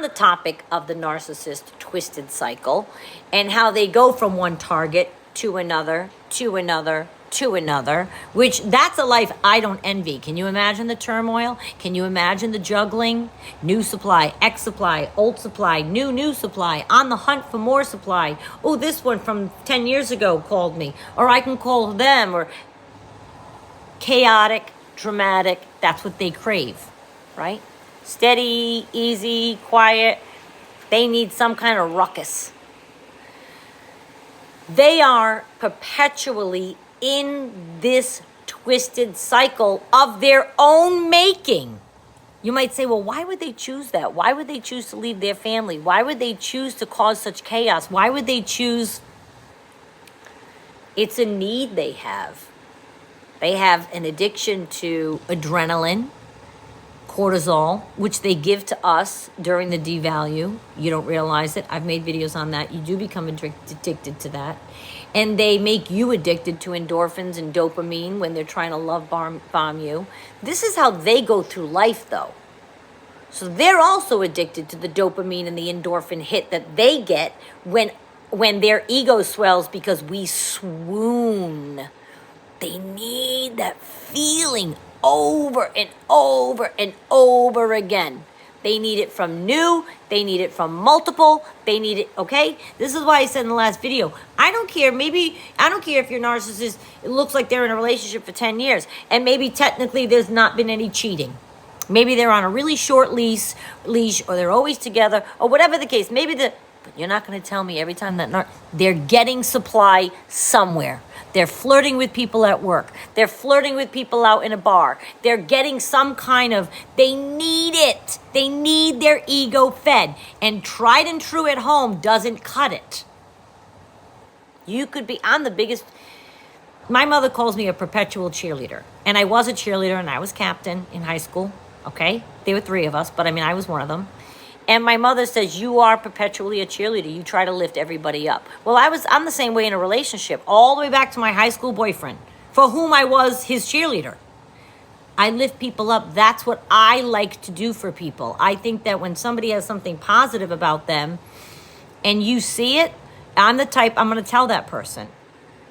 the topic of the narcissist twisted cycle and how they go from one target to another, to another, to another, which that's a life I don't envy. Can you imagine the turmoil? Can you imagine the juggling? New supply, X supply, old supply, new supply, on the hunt for more supply. Oh, this one from 10 years ago called me, or I can call them, or chaotic, dramatic. That's what they crave, right? Steady, easy, quiet. They need some kind of ruckus. They are perpetually in this twisted cycle of their own making. You might say, well, why would they choose that? Why would they choose to leave their family? Why would they choose to cause such chaos? Why would they choose? It's a need they have. They have an addiction to adrenaline, cortisol, which they give to us during the devalue. You don't realize it. I've made videos on that. You do become addicted to that. And they make you addicted to endorphins and dopamine when they're trying to love bomb you. This is how they go through life, though. So they're also addicted to the dopamine and the endorphin hit that they get when their ego swells because we swoon. They need that feeling over and over and over again. They need it from new. They need it from multiple. They need it, okay? This is why I said in the last video, I don't care if your narcissist, it looks like they're in a relationship for 10 years, and maybe technically there's not been any cheating. Maybe they're on a really short leash, or they're always together, or whatever the case. But you're not going to tell me every time that they're getting supply somewhere. They're flirting with people at work. They're flirting with people out in a bar. They're getting some kind of, they need it. They need their ego fed. And tried and true at home doesn't cut it. I'm the biggest, my mother calls me a perpetual cheerleader. And I was a cheerleader and I was captain in high school. Okay? There were 3 of us, but I was one of them. And my mother says, you are perpetually a cheerleader. You try to lift everybody up. Well, I'm the same way in a relationship, all the way back to my high school boyfriend, for whom I was his cheerleader. I lift people up. That's what I like to do for people. I think that when somebody has something positive about them and you see it, I'm the type, I'm going to tell that person.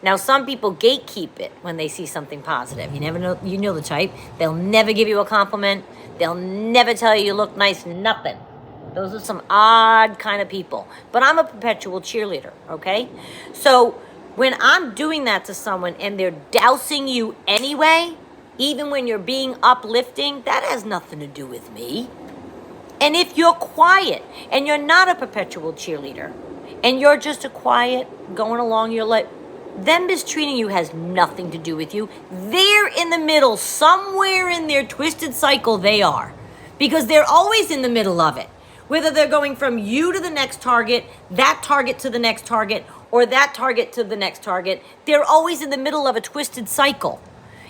Now, some people gatekeep it when they see something positive. You know the type. They'll never give you a compliment. They'll never tell you look nice, nothing. Those are some odd kind of people. But I'm a perpetual cheerleader, okay? So when I'm doing that to someone and they're dousing you anyway, even when you're being uplifting, that has nothing to do with me. And if you're quiet and you're not a perpetual cheerleader and you're just a quiet, going along your life, them mistreating you has nothing to do with you. They're in the middle, somewhere in their twisted cycle they are. Because they're always in the middle of it. Whether they're going from you to the next target, that target to the next target, or that target to the next target, they're always in the middle of a twisted cycle.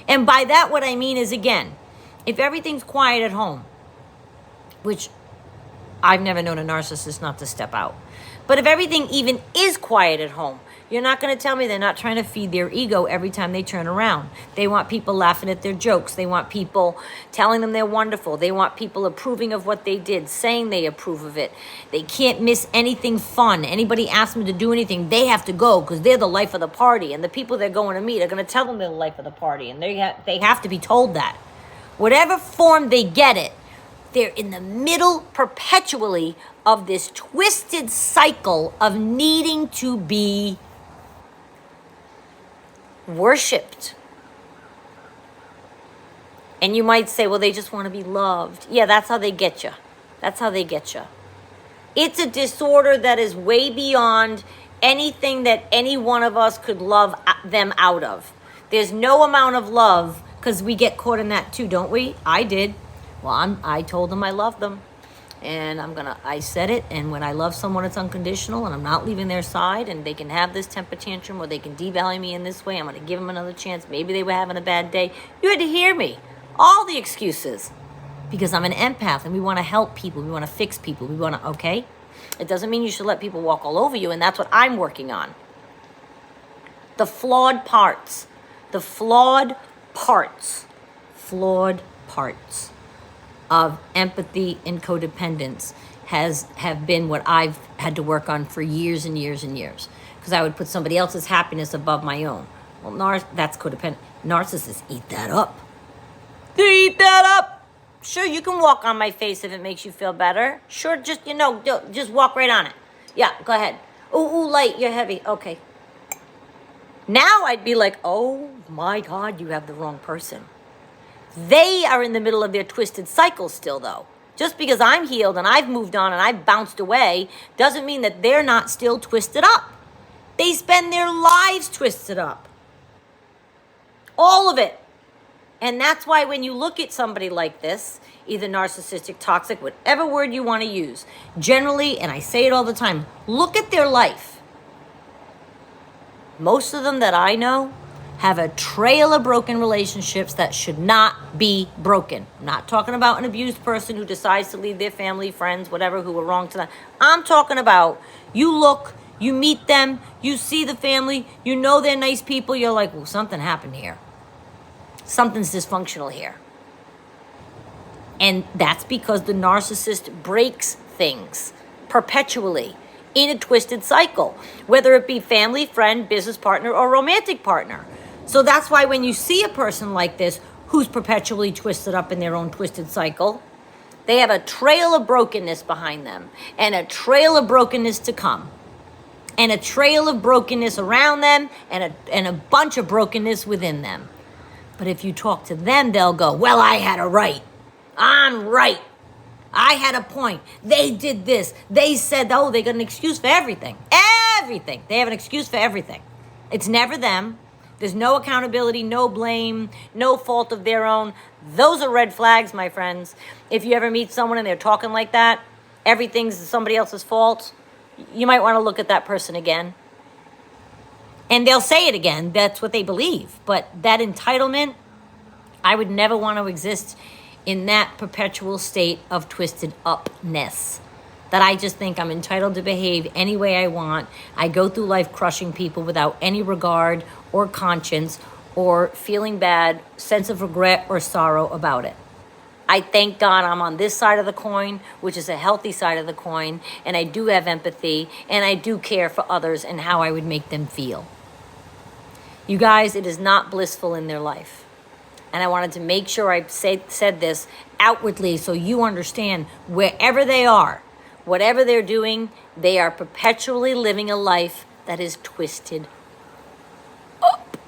And by that, what I mean is, again, if everything's quiet at home, which I've never known a narcissist not to step out, but if everything even is quiet at home, you're not going to tell me they're not trying to feed their ego every time they turn around. They want people laughing at their jokes. They want people telling them they're wonderful. They want people approving of what they did, saying they approve of it. They can't miss anything fun. Anybody asks them to do anything, they have to go because they're the life of the party. And the people they're going to meet are going to tell them they're the life of the party. And they have to be told that. Whatever form they get it, they're in the middle perpetually of this twisted cycle of needing to be worshipped. And you might say, well, they just want to be loved. Yeah, that's how they get you. That's how they get you. It's a disorder that is way beyond anything that any one of us could love them out of. There's no amount of love, because we get caught in that too, don't we? I did. Well, I told them I loved them. And I said it, and when I love someone, it's unconditional, and I'm not leaving their side, and they can have this temper tantrum, or they can devalue me in this way. I'm going to give them another chance. Maybe they were having a bad day. You had to hear me. All the excuses. Because I'm an empath, and we want to help people. We want to fix people. We want to, okay? It doesn't mean you should let people walk all over you, and that's what I'm working on. The flawed parts. The flawed parts. Flawed parts of empathy and codependence have been what I've had to work on for years and years and years, because I would put somebody else's happiness above my own. Well, that's codependent. Narcissists eat that up. They eat that up. Sure, you can walk on my face if it makes you feel better. Sure, just, just walk right on it. Yeah, go ahead. Ooh, light, you're heavy. Okay. Now I'd be like, oh my God, you have the wrong person. They are in the middle of their twisted cycle still, though. Just because I'm healed and I've moved on and I've bounced away doesn't mean that they're not still twisted up. They spend their lives twisted up. All of it. And that's why when you look at somebody like this, either narcissistic, toxic, whatever word you want to use, generally, and I say it all the time, look at their life. Most of them that I know have a trail of broken relationships that should not be broken. I'm not talking about an abused person who decides to leave their family, friends, whatever, who were wrong to them. I'm talking about you look, you meet them, you see the family, you know they're nice people, you're like, well, something happened here. Something's dysfunctional here. And that's because the narcissist breaks things perpetually in a twisted cycle, whether it be family, friend, business partner, or romantic partner. So that's why when you see a person like this who's perpetually twisted up in their own twisted cycle, they have a trail of brokenness behind them, and a trail of brokenness to come, and a trail of brokenness around them, and a bunch of brokenness within them. But if you talk to them, they'll go, well, I had a right. I'm right. I had a point. They did this. They said, oh, they got an excuse for everything. Everything. They have an excuse for everything. It's never them. There's no accountability, no blame, no fault of their own. Those are red flags, my friends. If you ever meet someone and they're talking like that, everything's somebody else's fault, you might want to look at that person again. And they'll say it again. That's what they believe. But that entitlement, I would never want to exist in that perpetual state of twisted upness. That I just think I'm entitled to behave any way I want. I go through life crushing people without any regard or conscience or feeling bad, sense of regret or sorrow about it. I thank God I'm on this side of the coin, which is a healthy side of the coin, and I do have empathy, and I do care for others and how I would make them feel. You guys, it is not blissful in their life. And I wanted to make sure I said this outwardly so you understand wherever they are, whatever they're doing, they are perpetually living a life that is twisted up.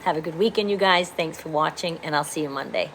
Have a good weekend, you guys. Thanks for watching, and I'll see you Monday.